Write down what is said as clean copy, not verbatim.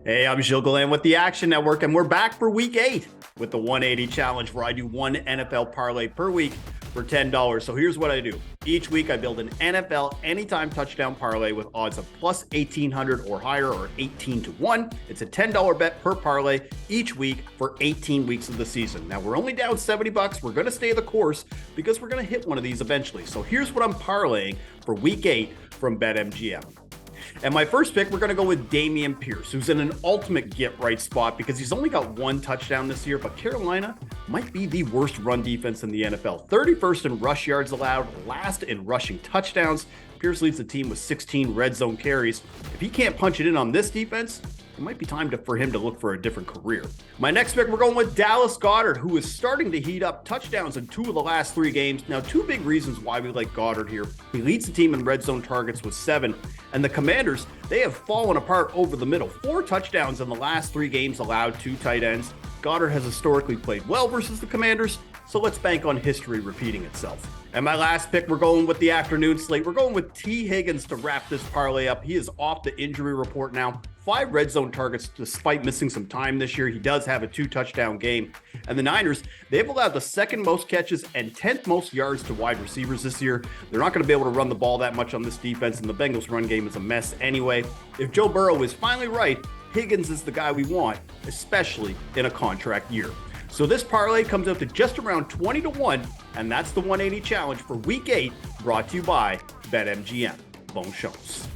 Hey, I'm Gilles Galland with the Action Network, and we're back for Week 8 with the 180 Challenge, where I do one NFL parlay per week for $10. So here's what I do. Each week, I build an NFL anytime touchdown parlay with odds of plus 1,800 or higher, or 18-1. It's a $10 bet per parlay each week for 18 weeks of the season. Now, we're only down $70. We're going to stay the course because we're going to hit one of these eventually. So here's what I'm parlaying for Week 8 from BetMGM. And my first pick, we're going to go with Damen Pierce, who's in an ultimate get-right spot because he's only got one touchdown this year, but Carolina might be the worst run defense in the NFL. 31st in rush yards allowed, last in rushing touchdowns. Pierce leads the team with 16 red zone carries. If he can't punch it in on this defense, it might be time for him to look for a different career. My next pick, we're going with Goddard, who is starting to heat up, touchdowns in 2 of the last 3 games. Now, 2 big reasons why we like Goddard here. He leads the team in red zone targets with 7, and the Commanders, they have fallen apart over the middle. 4 touchdowns in the last 3 games allowed to tight ends. Goddard has historically played well versus the Commanders, so let's bank on history repeating itself. And my last pick, we're going with the afternoon slate. We're going with Higgins to wrap this parlay up. He is off the injury report now. 5 red zone targets despite missing some time this year. He does have a 2-touchdown game. And the Niners, they've allowed the 2nd most catches and 10th most yards to wide receivers this year. They're not going to be able to run the ball that much on this defense, and the Bengals run game is a mess anyway. If Joe Burrow is finally right, Higgins is the guy we want, especially in a contract year. So this parlay comes out to just around 20-1, and that's the 180 Challenge for Week 8, brought to you by BetMGM. Bon chance.